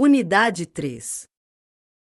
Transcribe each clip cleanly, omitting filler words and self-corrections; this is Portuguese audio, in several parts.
Unidade 3.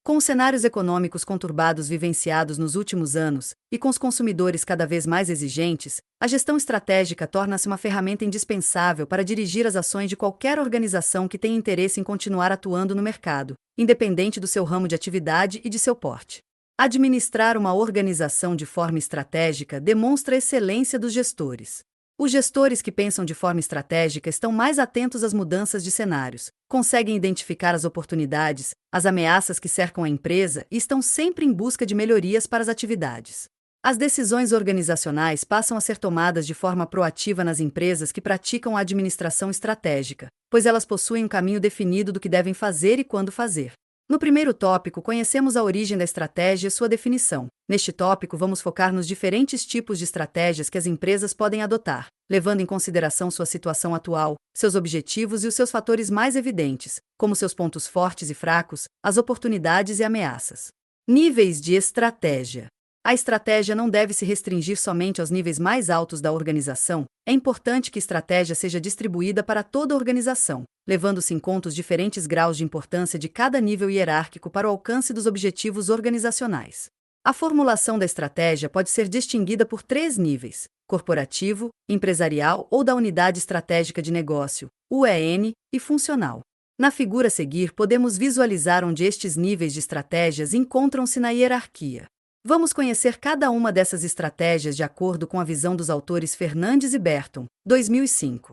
Com os cenários econômicos conturbados vivenciados nos últimos anos, e com os consumidores cada vez mais exigentes, a gestão estratégica torna-se uma ferramenta indispensável para dirigir as ações de qualquer organização que tenha interesse em continuar atuando no mercado, independente do seu ramo de atividade e de seu porte. Administrar uma organização de forma estratégica demonstra a excelência dos gestores. Os gestores que pensam de forma estratégica estão mais atentos às mudanças de cenários, conseguem identificar as oportunidades, as ameaças que cercam a empresa e estão sempre em busca de melhorias para as atividades. As decisões organizacionais passam a ser tomadas de forma proativa nas empresas que praticam a administração estratégica, pois elas possuem um caminho definido do que devem fazer e quando fazer. No primeiro tópico, conhecemos a origem da estratégia e sua definição. Neste tópico, vamos focar nos diferentes tipos de estratégias que as empresas podem adotar, levando em consideração sua situação atual, seus objetivos e os seus fatores mais evidentes, como seus pontos fortes e fracos, as oportunidades e ameaças. Níveis de estratégia. A estratégia não deve se restringir somente aos níveis mais altos da organização. É importante que a estratégia seja distribuída para toda a organização, levando-se em conta os diferentes graus de importância de cada nível hierárquico para o alcance dos objetivos organizacionais. A formulação da estratégia pode ser distinguida por 3 níveis: corporativo, empresarial ou da unidade estratégica de negócio, UEN, e funcional. Na figura a seguir, podemos visualizar onde estes níveis de estratégias encontram-se na hierarquia. Vamos conhecer cada uma dessas estratégias de acordo com a visão dos autores Fernandes e Berton, 2005.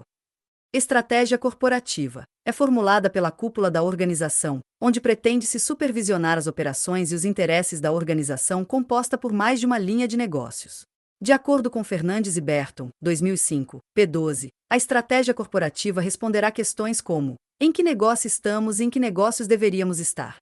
Estratégia corporativa. É formulada pela cúpula da organização, onde pretende-se supervisionar as operações e os interesses da organização composta por mais de uma linha de negócios. De acordo com Fernandes e Berton, 2005, p. 12, a estratégia corporativa responderá questões como: em que negócio estamos e em que negócios deveríamos estar?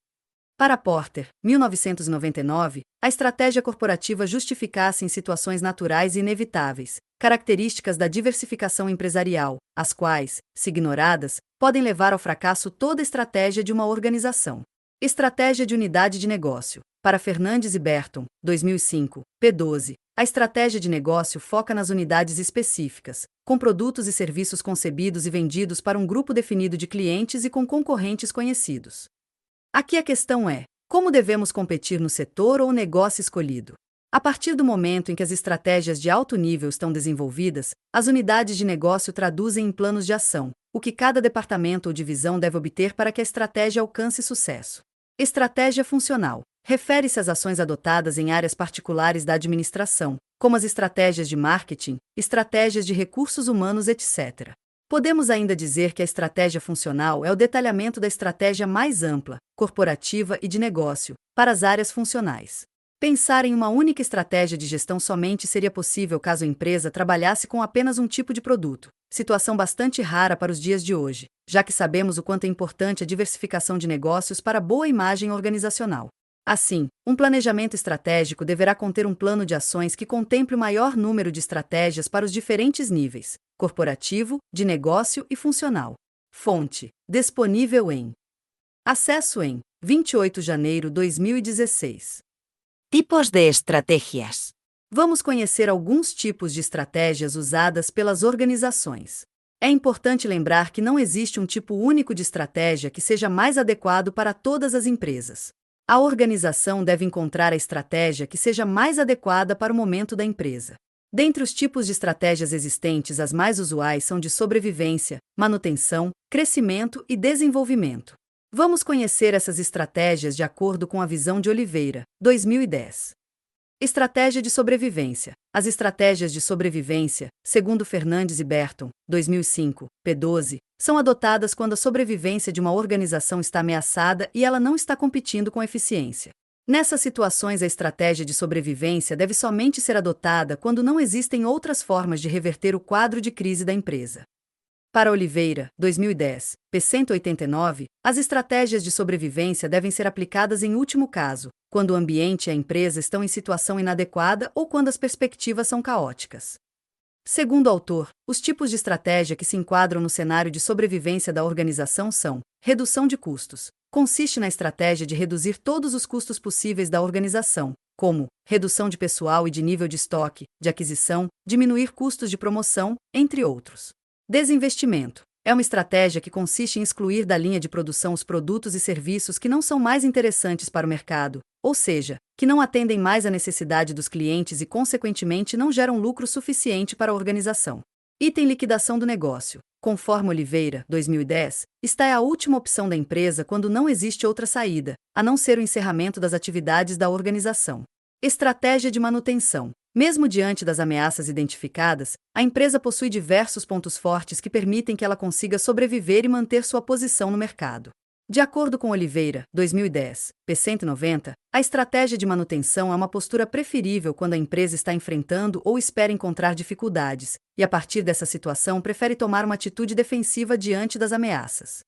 Para Porter, 1999, a estratégia corporativa justifica-se em situações naturais e inevitáveis, características da diversificação empresarial, as quais, se ignoradas, podem levar ao fracasso toda a estratégia de uma organização. Estratégia de unidade de negócio. Para Fernandes e Berton, 2005, p. 12, a estratégia de negócio foca nas unidades específicas, com produtos e serviços concebidos e vendidos para um grupo definido de clientes e com concorrentes conhecidos. Aqui a questão é: como devemos competir no setor ou negócio escolhido? A partir do momento em que as estratégias de alto nível estão desenvolvidas, as unidades de negócio traduzem em planos de ação, o que cada departamento ou divisão deve obter para que a estratégia alcance sucesso. Estratégia funcional. Refere-se às ações adotadas em áreas particulares da administração, como as estratégias de marketing, estratégias de recursos humanos, etc. Podemos ainda dizer que a estratégia funcional é o detalhamento da estratégia mais ampla, corporativa e de negócio, para as áreas funcionais. Pensar em uma única estratégia de gestão somente seria possível caso a empresa trabalhasse com apenas um tipo de produto, situação bastante rara para os dias de hoje, já que sabemos o quanto é importante a diversificação de negócios para a boa imagem organizacional. Assim, um planejamento estratégico deverá conter um plano de ações que contemple o maior número de estratégias para os diferentes níveis: corporativo, de negócio e funcional. Fonte: disponível em. Acesso em 28 de janeiro de 2016. Tipos de estrategias. Vamos conhecer alguns tipos de estratégias usadas pelas organizações. É importante lembrar que não existe um tipo único de estratégia que seja mais adequado para todas as empresas. A organização deve encontrar a estratégia que seja mais adequada para o momento da empresa. Dentre os tipos de estratégias existentes, as mais usuais são de sobrevivência, manutenção, crescimento e desenvolvimento. Vamos conhecer essas estratégias de acordo com a visão de Oliveira, 2010. Estratégia de sobrevivência. As estratégias de sobrevivência, segundo Fernandes e Berton, 2005, p. 12, são adotadas quando a sobrevivência de uma organização está ameaçada e ela não está competindo com eficiência. Nessas situações, a estratégia de sobrevivência deve somente ser adotada quando não existem outras formas de reverter o quadro de crise da empresa. Para Oliveira, 2010, p. 189, as estratégias de sobrevivência devem ser aplicadas em último caso, quando o ambiente e a empresa estão em situação inadequada ou quando as perspectivas são caóticas. Segundo o autor, os tipos de estratégia que se enquadram no cenário de sobrevivência da organização são: redução de custos. Consiste na estratégia de reduzir todos os custos possíveis da organização, como redução de pessoal e de nível de estoque, de aquisição, diminuir custos de promoção, entre outros. Desinvestimento. É uma estratégia que consiste em excluir da linha de produção os produtos e serviços que não são mais interessantes para o mercado, ou seja, que não atendem mais à necessidade dos clientes e, consequentemente, não geram lucro suficiente para a organização. Item liquidação do negócio. Conforme Oliveira, 2010, esta é a última opção da empresa quando não existe outra saída, a não ser o encerramento das atividades da organização. Estratégia de manutenção. Mesmo diante das ameaças identificadas, a empresa possui diversos pontos fortes que permitem que ela consiga sobreviver e manter sua posição no mercado. De acordo com Oliveira, 2010, P190, a estratégia de manutenção é uma postura preferível quando a empresa está enfrentando ou espera encontrar dificuldades, e a partir dessa situação prefere tomar uma atitude defensiva diante das ameaças.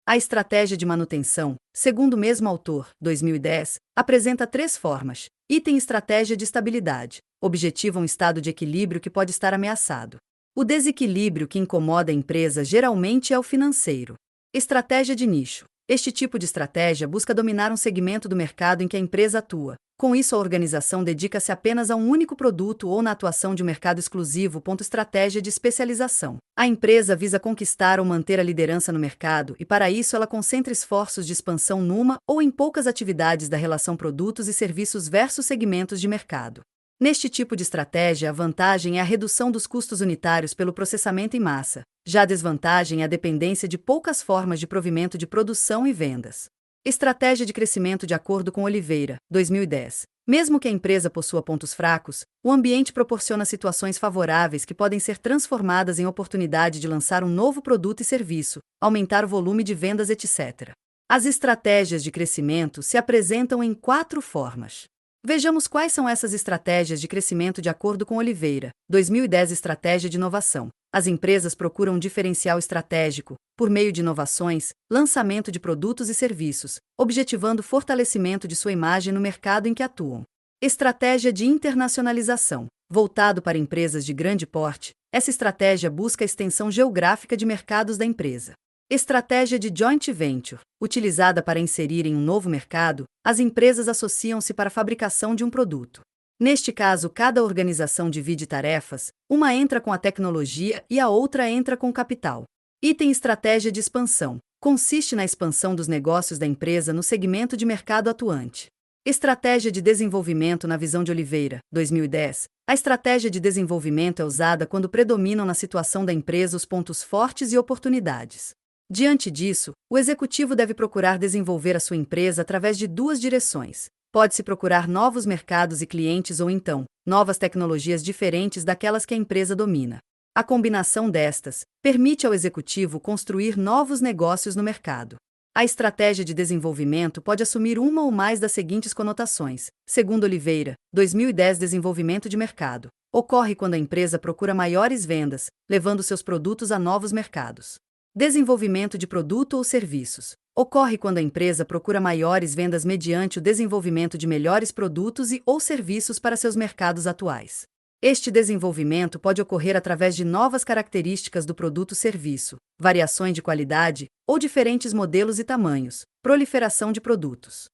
A estratégia de manutenção, segundo o mesmo autor, 2010, apresenta 3 formas. Item estratégia de estabilidade. Objetiva um estado de equilíbrio que pode estar ameaçado. O desequilíbrio que incomoda a empresa geralmente é o financeiro. Estratégia de nicho. Este tipo de estratégia busca dominar um segmento do mercado em que a empresa atua. Com isso, a organização dedica-se apenas a um único produto ou na atuação de um mercado exclusivo. Estratégia de especialização. A empresa visa conquistar ou manter a liderança no mercado e, para isso, ela concentra esforços de expansão numa ou em poucas atividades da relação produtos e serviços versus segmentos de mercado. Neste tipo de estratégia, a vantagem é a redução dos custos unitários pelo processamento em massa. Já a desvantagem é a dependência de poucas formas de provimento de produção e vendas. Estratégia de crescimento de acordo com Oliveira, 2010. Mesmo que a empresa possua pontos fracos, o ambiente proporciona situações favoráveis que podem ser transformadas em oportunidade de lançar um novo produto e serviço, aumentar o volume de vendas, etc. As estratégias de crescimento se apresentam em 4 formas. Vejamos quais são essas estratégias de crescimento de acordo com Oliveira, 2010. Estratégia de inovação. As empresas procuram um diferencial estratégico, por meio de inovações, lançamento de produtos e serviços, objetivando o fortalecimento de sua imagem no mercado em que atuam. Estratégia de internacionalização. Voltado para empresas de grande porte, essa estratégia busca a extensão geográfica de mercados da empresa. Estratégia de joint venture. Utilizada para inserir em um novo mercado, as empresas associam-se para a fabricação de um produto. Neste caso, cada organização divide tarefas, uma entra com a tecnologia e a outra entra com o capital. Item estratégia de expansão. Consiste na expansão dos negócios da empresa no segmento de mercado atuante. Estratégia de desenvolvimento na visão de Oliveira, 2010. A estratégia de desenvolvimento é usada quando predominam na situação da empresa os pontos fortes e oportunidades. Diante disso, o executivo deve procurar desenvolver a sua empresa através de 2 direções. Pode-se procurar novos mercados e clientes ou então, novas tecnologias diferentes daquelas que a empresa domina. A combinação destas permite ao executivo construir novos negócios no mercado. A estratégia de desenvolvimento pode assumir uma ou mais das seguintes conotações. Segundo Oliveira, 2010. Desenvolvimento de mercado. Ocorre quando a empresa procura maiores vendas, levando seus produtos a novos mercados. Desenvolvimento de produto ou serviços. Ocorre quando a empresa procura maiores vendas mediante o desenvolvimento de melhores produtos ou serviços para seus mercados atuais. Este desenvolvimento pode ocorrer através de novas características do produto-serviço, variações de qualidade ou diferentes modelos e tamanhos, proliferação de produtos.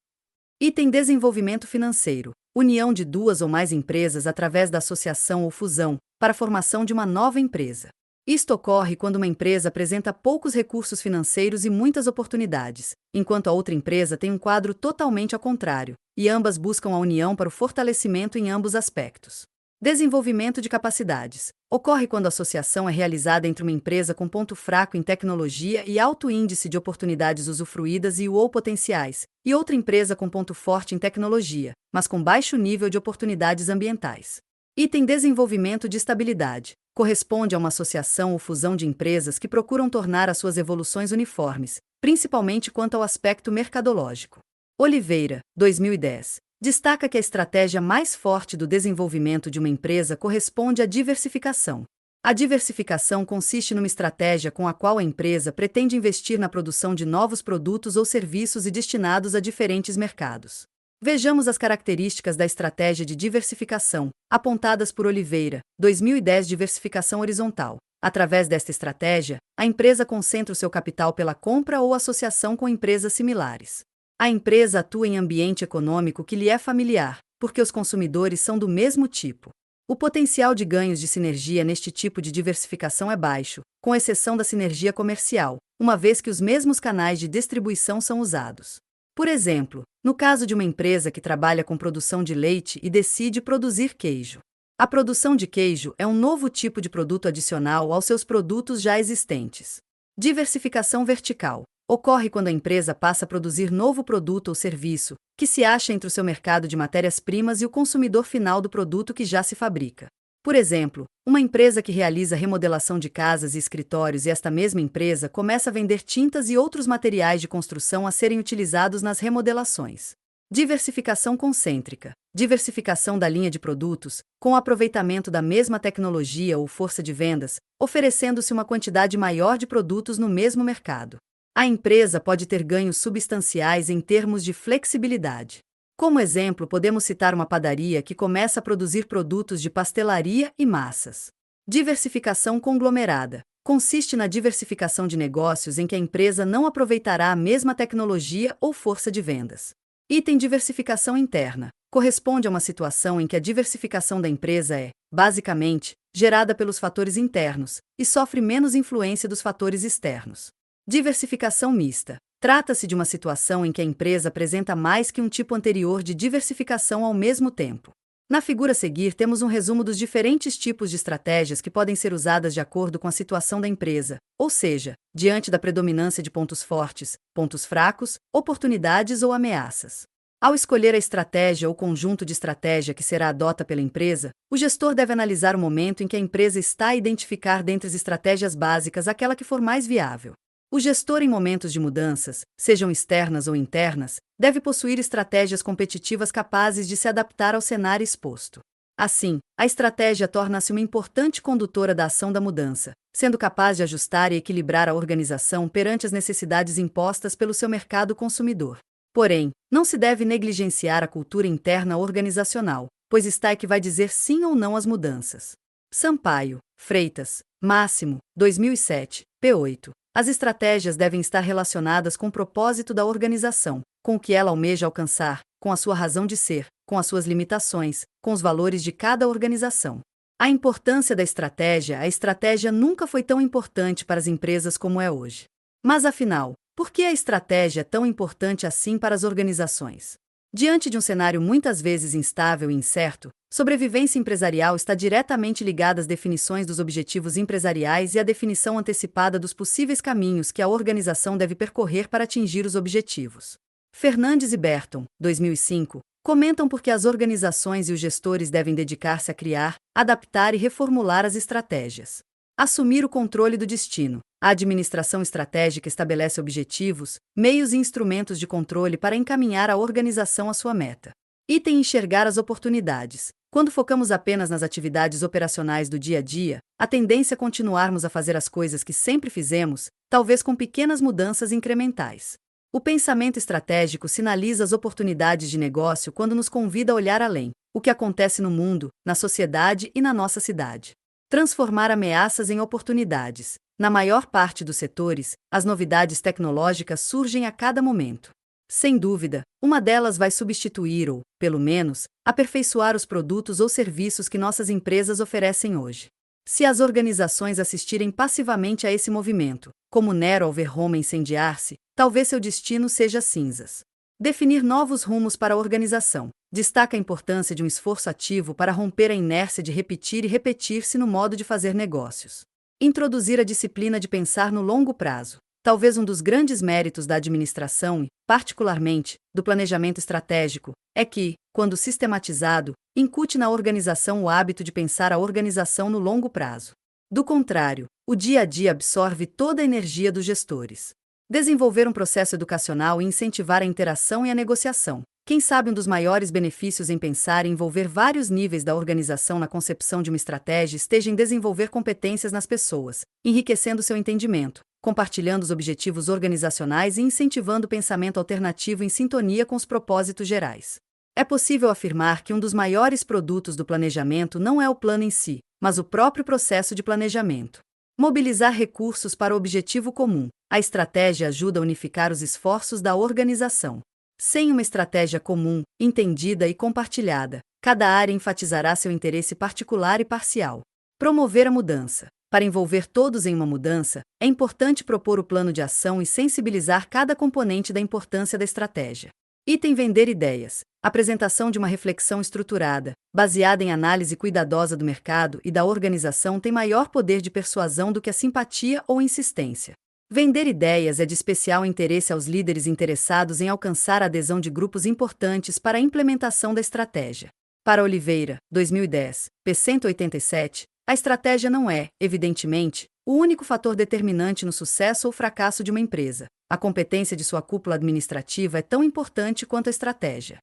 Item desenvolvimento financeiro. União de 2 ou mais empresas através da associação ou fusão, para a formação de uma nova empresa. Isto ocorre quando uma empresa apresenta poucos recursos financeiros e muitas oportunidades, enquanto a outra empresa tem um quadro totalmente ao contrário, e ambas buscam a união para o fortalecimento em ambos aspectos. Desenvolvimento de capacidades. Ocorre quando a associação é realizada entre uma empresa com ponto fraco em tecnologia e alto índice de oportunidades usufruídas ou potenciais, e outra empresa com ponto forte em tecnologia, mas com baixo nível de oportunidades ambientais. Item desenvolvimento de estabilidade. Corresponde a uma associação ou fusão de empresas que procuram tornar as suas evoluções uniformes, principalmente quanto ao aspecto mercadológico. Oliveira, 2010, destaca que a estratégia mais forte do desenvolvimento de uma empresa corresponde à diversificação. A diversificação consiste numa estratégia com a qual a empresa pretende investir na produção de novos produtos ou serviços e destinados a diferentes mercados. Vejamos as características da estratégia de diversificação, apontadas por Oliveira, 2010. Diversificação horizontal. Através desta estratégia, a empresa concentra o seu capital pela compra ou associação com empresas similares. A empresa atua em ambiente econômico que lhe é familiar, porque os consumidores são do mesmo tipo. O potencial de ganhos de sinergia neste tipo de diversificação é baixo, com exceção da sinergia comercial, uma vez que os mesmos canais de distribuição são usados. Por exemplo, no caso de uma empresa que trabalha com produção de leite e decide produzir queijo. A produção de queijo é um novo tipo de produto adicional aos seus produtos já existentes. Diversificação vertical ocorre quando a empresa passa a produzir novo produto ou serviço, que se acha entre o seu mercado de matérias-primas e o consumidor final do produto que já se fabrica. Por exemplo, uma empresa que realiza remodelação de casas e escritórios e esta mesma empresa começa a vender tintas e outros materiais de construção a serem utilizados nas remodelações. Diversificação concêntrica. Diversificação da linha de produtos, com o aproveitamento da mesma tecnologia ou força de vendas, oferecendo-se uma quantidade maior de produtos no mesmo mercado. A empresa pode ter ganhos substanciais em termos de flexibilidade. Como exemplo, podemos citar uma padaria que começa a produzir produtos de pastelaria e massas. Diversificação conglomerada. Consiste na diversificação de negócios em que a empresa não aproveitará a mesma tecnologia ou força de vendas. Item diversificação interna. Corresponde a uma situação em que a diversificação da empresa é, basicamente, gerada pelos fatores internos e sofre menos influência dos fatores externos. Diversificação mista. Trata-se de uma situação em que a empresa apresenta mais que um tipo anterior de diversificação ao mesmo tempo. Na figura a seguir temos um resumo dos diferentes tipos de estratégias que podem ser usadas de acordo com a situação da empresa, ou seja, diante da predominância de pontos fortes, pontos fracos, oportunidades ou ameaças. Ao escolher a estratégia ou conjunto de estratégia que será adota pela empresa, o gestor deve analisar o momento em que a empresa está a identificar dentre as estratégias básicas aquela que for mais viável. O gestor, em momentos de mudanças, sejam externas ou internas, deve possuir estratégias competitivas capazes de se adaptar ao cenário exposto. Assim, a estratégia torna-se uma importante condutora da ação da mudança, sendo capaz de ajustar e equilibrar a organização perante as necessidades impostas pelo seu mercado consumidor. Porém, não se deve negligenciar a cultura interna organizacional, pois está é que vai dizer sim ou não às mudanças. Sampaio, Freitas, Máximo, 2007, p. 8. As estratégias devem estar relacionadas com o propósito da organização, com o que ela almeja alcançar, com a sua razão de ser, com as suas limitações, com os valores de cada organização. A importância da estratégia. A estratégia nunca foi tão importante para as empresas como é hoje. Mas afinal, por que a estratégia é tão importante assim para as organizações? Diante de um cenário muitas vezes instável e incerto, sobrevivência empresarial está diretamente ligada às definições dos objetivos empresariais e à definição antecipada dos possíveis caminhos que a organização deve percorrer para atingir os objetivos. Fernandes e Berton, 2005, comentam por que as organizações e os gestores devem dedicar-se a criar, adaptar e reformular as estratégias. Assumir o controle do destino. A administração estratégica estabelece objetivos, meios e instrumentos de controle para encaminhar a organização à sua meta. Item enxergar as oportunidades. Quando focamos apenas nas atividades operacionais do dia a dia, a tendência é continuarmos a fazer as coisas que sempre fizemos, talvez com pequenas mudanças incrementais. O pensamento estratégico sinaliza as oportunidades de negócio quando nos convida a olhar além, o que acontece no mundo, na sociedade e na nossa cidade. Transformar ameaças em oportunidades. Na maior parte dos setores, as novidades tecnológicas surgem a cada momento. Sem dúvida, uma delas vai substituir ou, pelo menos, aperfeiçoar os produtos ou serviços que nossas empresas oferecem hoje. Se as organizações assistirem passivamente a esse movimento, como Nero ao ver Roma incendiar-se, talvez seu destino seja cinzas. Definir novos rumos para a organização. Destaca a importância de um esforço ativo para romper a inércia de repetir e repetir-se no modo de fazer negócios. Introduzir a disciplina de pensar no longo prazo. Talvez um dos grandes méritos da administração e, particularmente, do planejamento estratégico, é que, quando sistematizado, incute na organização o hábito de pensar a organização no longo prazo. Do contrário, o dia a dia absorve toda a energia dos gestores. Desenvolver um processo educacional e incentivar a interação e a negociação. Quem sabe um dos maiores benefícios em pensar e envolver vários níveis da organização na concepção de uma estratégia esteja em desenvolver competências nas pessoas, enriquecendo seu entendimento, compartilhando os objetivos organizacionais e incentivando o pensamento alternativo em sintonia com os propósitos gerais. É possível afirmar que um dos maiores produtos do planejamento não é o plano em si, mas o próprio processo de planejamento. Mobilizar recursos para o objetivo comum. A estratégia ajuda a unificar os esforços da organização. Sem uma estratégia comum, entendida e compartilhada, Cada área enfatizará seu interesse particular e parcial. Promover a mudança. Para envolver todos em uma mudança, é importante propor o plano de ação e sensibilizar cada componente da importância da estratégia. Item vender ideias. Apresentação de uma reflexão estruturada, baseada em análise cuidadosa do mercado e da organização tem maior poder de persuasão do que a simpatia ou insistência. Vender ideias é de especial interesse aos líderes interessados em alcançar a adesão de grupos importantes para a implementação da estratégia. Para Oliveira, 2010, p. 187, a estratégia não é, evidentemente, o único fator determinante no sucesso ou fracasso de uma empresa. A competência de sua cúpula administrativa é tão importante quanto a estratégia.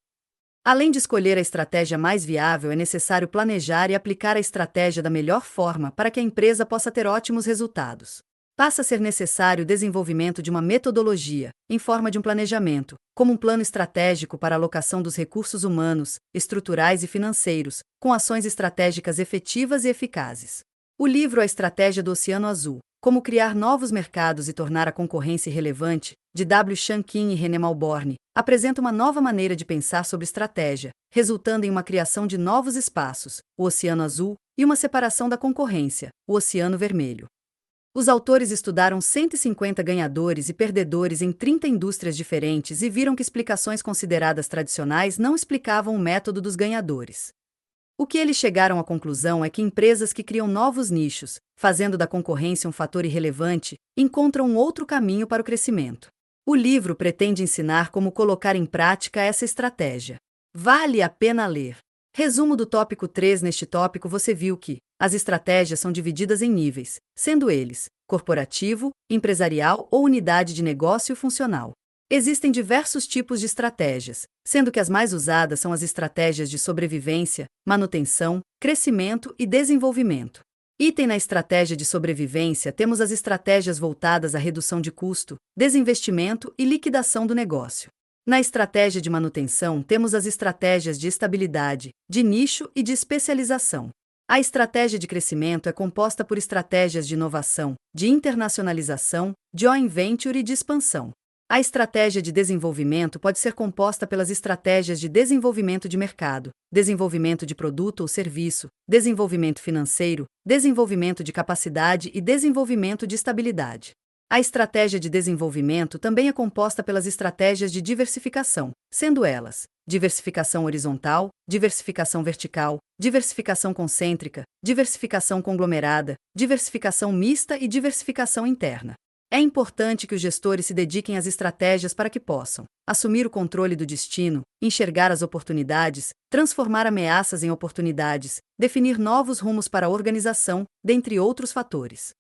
Além de escolher a estratégia mais viável, é necessário planejar e aplicar a estratégia da melhor forma para que a empresa possa ter ótimos resultados. Passa a ser necessário o desenvolvimento de uma metodologia, em forma de um planejamento, como um plano estratégico para a alocação dos recursos humanos, estruturais e financeiros, com ações estratégicas efetivas e eficazes. O livro A Estratégia do Oceano Azul, Como Criar Novos Mercados e Tornar a Concorrência Relevante, de W. Chan Kim e René Malborne, apresenta uma nova maneira de pensar sobre estratégia, resultando em uma criação de novos espaços, o Oceano Azul, e uma separação da concorrência, o Oceano Vermelho. Os autores estudaram 150 ganhadores e perdedores em 30 indústrias diferentes e viram que explicações consideradas tradicionais não explicavam o método dos ganhadores. O que eles chegaram à conclusão é que empresas que criam novos nichos, fazendo da concorrência um fator irrelevante, encontram um outro caminho para o crescimento. O livro pretende ensinar como colocar em prática essa estratégia. Vale a pena ler. Resumo do tópico 3. Neste tópico você viu que as estratégias são divididas em níveis, sendo eles corporativo, empresarial ou unidade de negócio funcional. Existem diversos tipos de estratégias, sendo que as mais usadas são as estratégias de sobrevivência, manutenção, crescimento e desenvolvimento. Item na estratégia de sobrevivência temos as estratégias voltadas à redução de custo, desinvestimento e liquidação do negócio. Na estratégia de manutenção temos as estratégias de estabilidade, de nicho e de especialização. A estratégia de crescimento é composta por estratégias de inovação, de internacionalização, joint venture e de expansão. A estratégia de desenvolvimento pode ser composta pelas estratégias de desenvolvimento de mercado, desenvolvimento de produto ou serviço, desenvolvimento financeiro, desenvolvimento de capacidade e desenvolvimento de estabilidade. A estratégia de desenvolvimento também é composta pelas estratégias de diversificação, sendo elas diversificação horizontal, diversificação vertical, diversificação concêntrica, diversificação conglomerada, diversificação mista e diversificação interna. É importante que os gestores se dediquem às estratégias para que possam assumir o controle do destino, enxergar as oportunidades, transformar ameaças em oportunidades, definir novos rumos para a organização, dentre outros fatores.